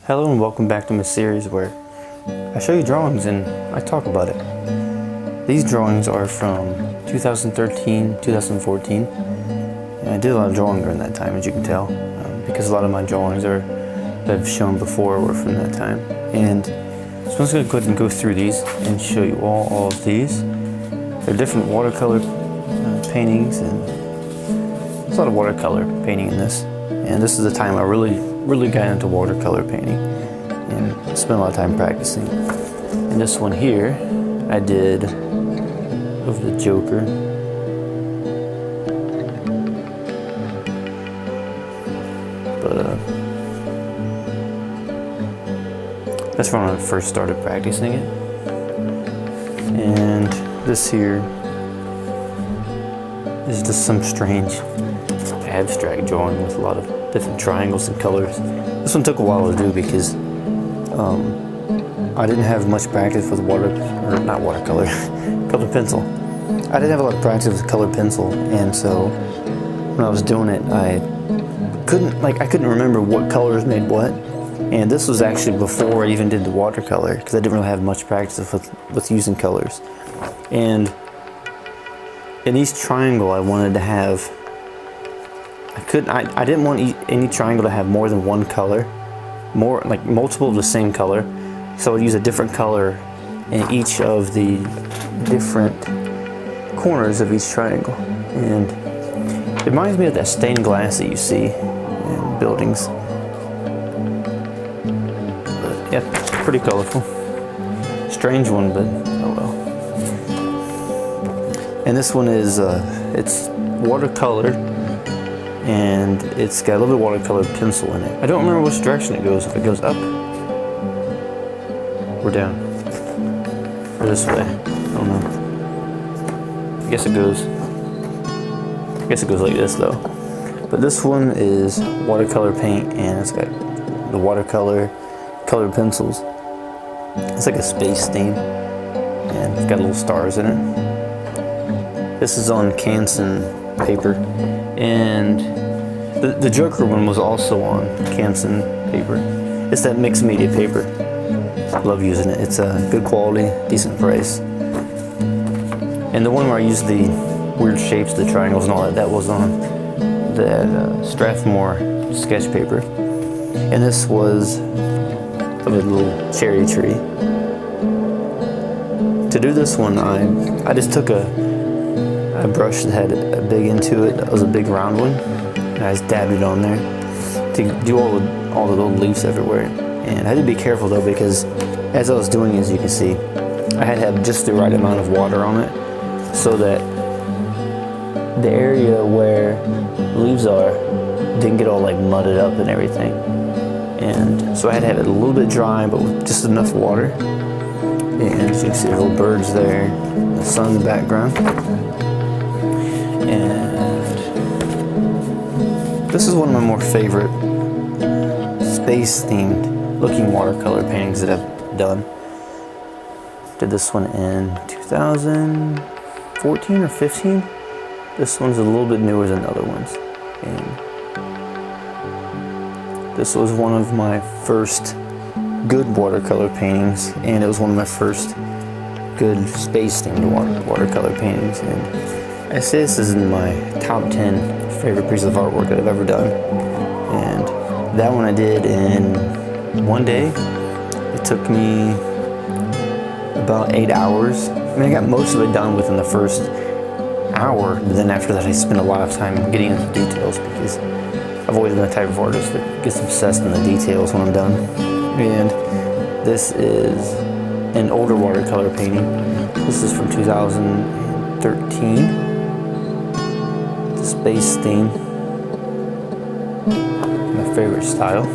Hello and welcome back to my series where I show you drawings and I talk about it. These drawings are from 2013, 2014. And I did a lot of drawing during that time, as you can tell, because a lot of my drawings that I've shown before were from that time. And so I'm just going to go ahead and go through these and show you all of these. They're different watercolor paintings, and there's a lot of watercolor painting in this. And this is the time I really got into watercolor painting and spent a lot of time practicing. And this one here I did of the Joker. But that's when I first started practicing it. And this here is just some strange abstract drawing with a lot of different triangles and colors. This one took a while to do because I didn't have much practice with not watercolor, colored pencil. I didn't have a lot of practice with colored pencil, and so when I was doing it, I couldn't remember what colors made what. And this was actually before I even did the watercolor, because I didn't really have much practice with using colors. And in each triangle, I wanted to have. I didn't want any triangle to have more than one color, like multiple of the same color. So I'd use a different color in each of the different corners of each triangle. And it reminds me of that stained glass that you see in buildings. But yeah, pretty colorful. Strange one, but oh well. And this one is, it's watercolor. And it's got a little bit of watercolor pencil in it. I don't remember which direction it goes. If it goes up or down or this way, I don't know. I guess it goes like this though. But this one is watercolor paint, and it's got the watercolor colored pencils. It's like a space theme, and it's got little stars in it. This is on Canson paper, and the Joker one was also on Canson paper. It's that mixed media paper. I love using it. It's a good quality, decent price. And the one where I used the weird shapes, the triangles and all that was on the Strathmore sketch paper. And this was of a little cherry tree. To do this one, I just took a brush that had a big into it. That was a big round one. And I just dabbed it on there to do all the little leaves everywhere. And I had to be careful though, because as I was doing, as you can see, I had to have just the right amount of water on it so that the area where the leaves are didn't get all like mudded up and everything. And so I had to have it a little bit dry, but with just enough water. And as you can see, little birds there, the sun in the background. And this is one of my more favorite space-themed looking watercolor paintings that I've done. Did this one in 2014 or 15. This one's a little bit newer than the other ones. And this was one of my first good watercolor paintings, and it was one of my first good space-themed watercolor paintings. And I say this is in my top 10 favorite piece of artwork that I've ever done. And that one I did in one day. It took me about 8 hours. I mean, I got most of it done within the first hour, but then after that I spent a lot of time getting into details, because I've always been the type of artist that gets obsessed in the details when I'm done. And this is an older watercolor painting. This is from 2013. Space theme, my favorite style.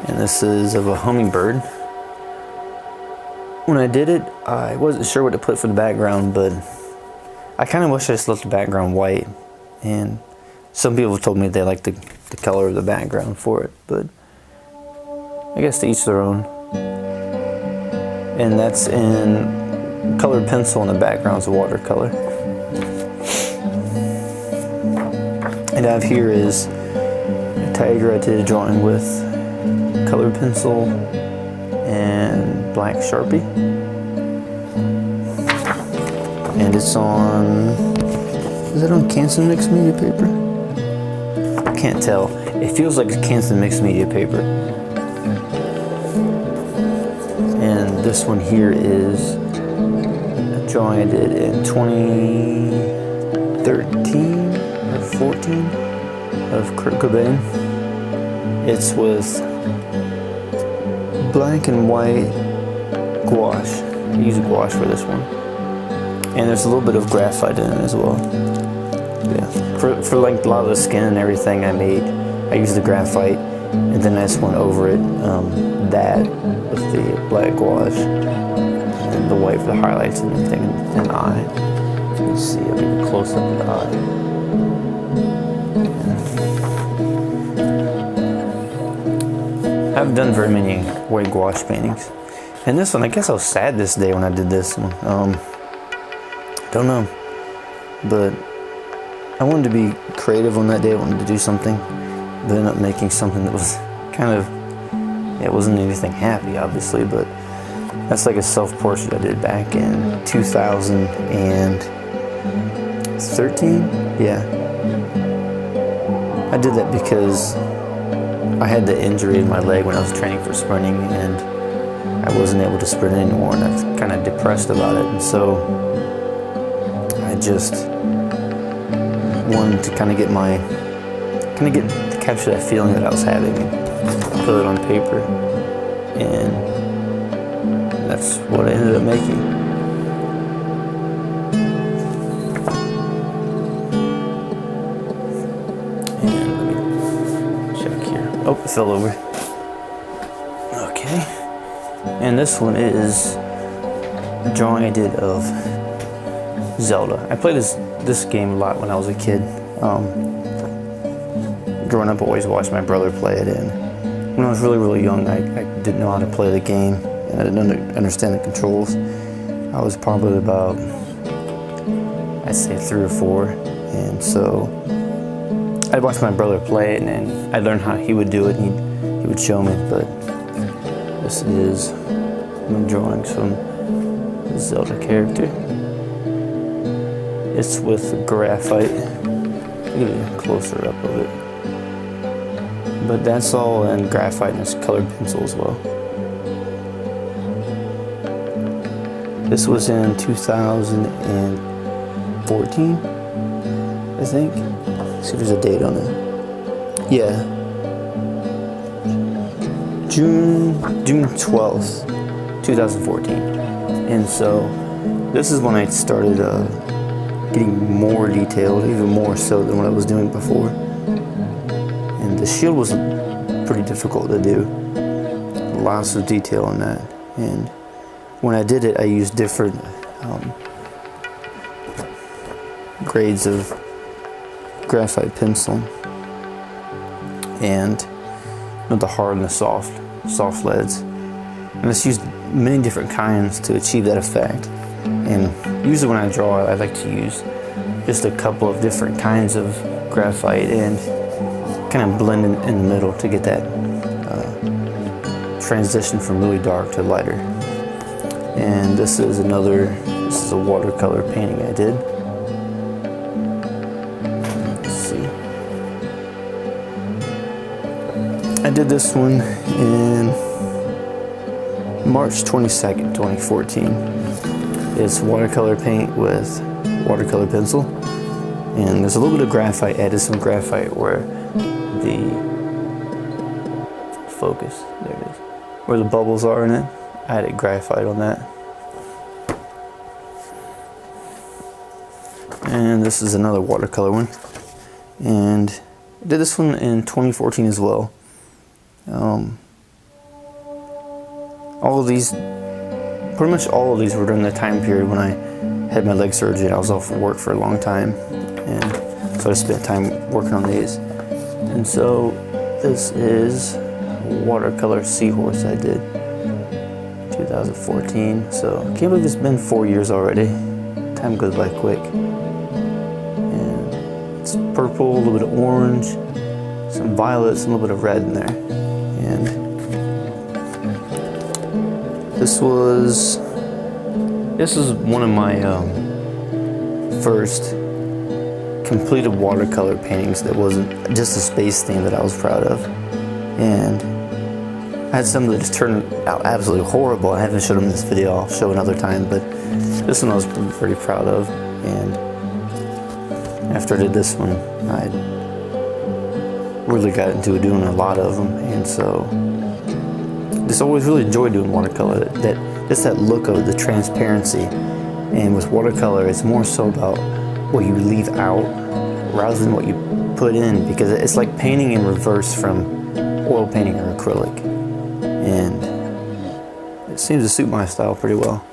And this is of a hummingbird. When I did it, I wasn't sure what to put for the background, but I kind of wish I just left the background white. And some people told me they like the color of the background for it, but I guess to each their own. And that's in colored pencil, and the background's watercolor. And I have here is a tiger, I did a drawing with colored pencil and black Sharpie. And it's on, is it on Canson mixed media paper? I can't tell. It feels like it's Canson mixed media paper. And this one here is a drawing I did in 2013 or 14 of Kurt Cobain. It's with black and white gouache. I use gouache for this one. And there's a little bit of graphite in it as well. Yeah. For like a lot of the skin and everything I made, I used the graphite and then I just went over it, that with the black gouache and the white for the highlights and everything, and the eye. You can see, I'll get a close up of the eye. I haven't done very many white gouache paintings. And this one, I guess I was sad this day when I did this one. Don't know, but I wanted to be creative on that day. I wanted to do something, but ended up making something that was kind of, it wasn't anything happy, obviously, but that's like a self-portrait I did back in 2013. Yeah, I did that because I had the injury in my leg when I was training for sprinting, and I wasn't able to sprint anymore, and I was kind of depressed about it, and so I just wanted to kind of get to capture that feeling that I was having and put it on paper, and that's what I ended up making. And let me check here. Oh, it fell over. Okay. And this one is a drawing I did of Zelda. I played this game a lot when I was a kid. Growing up, I always watched my brother play it, and when I was really young, I didn't know how to play the game, and I didn't understand the controls. I was probably about, I'd say 3 or 4, and so I'd watch my brother play it, and I learned how he would do it, and he would show me. But this is my drawings from the Zelda character. It's with graphite. I'll give you a closer up of it. But that's all in graphite, and it's colored pencil as well. This was in 2014, I think. Let's see if there's a date on it. Yeah. June 12th, 2014. And so this is when I started getting more detailed, even more so than what I was doing before. And the shield was pretty difficult to do. Lots of detail on that. And when I did it, I used different grades of graphite pencil, and the hard and the soft leads. And I just used many different kinds to achieve that effect. And usually when I draw, I like to use just a couple of different kinds of graphite and kind of blend in the middle to get that transition from really dark to lighter. And this is a watercolor painting I did. Let's see. I did this one in March 22nd, 2014. It's watercolor paint with watercolor pencil. And there's a little bit of graphite, added some graphite where the focus, there it is, where the bubbles are in it. I added graphite on that. And this is another watercolor one. And I did this one in 2014 as well. Pretty much all of these were during the time period when I had my leg surgery and I was off from work for a long time. And so I spent time working on these. And so this is a watercolor seahorse I did 2014. So I can't believe it's been 4 years already. Time goes by quick. And it's purple, a little bit of orange, some violets, and a little bit of red in there. And this was one of my first completed watercolor paintings that wasn't just a space theme that I was proud of. And I had some that just turned out absolutely horrible. I haven't showed them in this video, I'll show another time, but this one I was pretty proud of. And after I did this one, I really got into doing a lot of them, and so just always really enjoyed doing watercolor. Just that look of the transparency, and with watercolor, it's more so about what you leave out rather than what you put in, because it's like painting in reverse from oil painting or acrylic, and it seems to suit my style pretty well.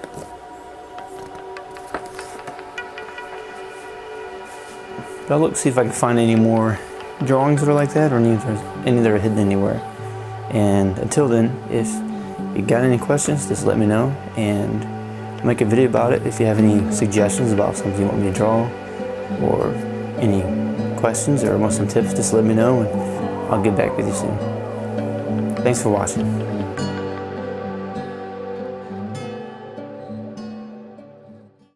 But I'll look to see if I can find any more drawings that are like that, or any that are hidden anywhere. And until then, if you got any questions, just let me know, and I'll make a video about it. If you have any suggestions about something you want me to draw, or any questions or want some tips, just let me know, and I'll get back with you soon. Thanks for watching.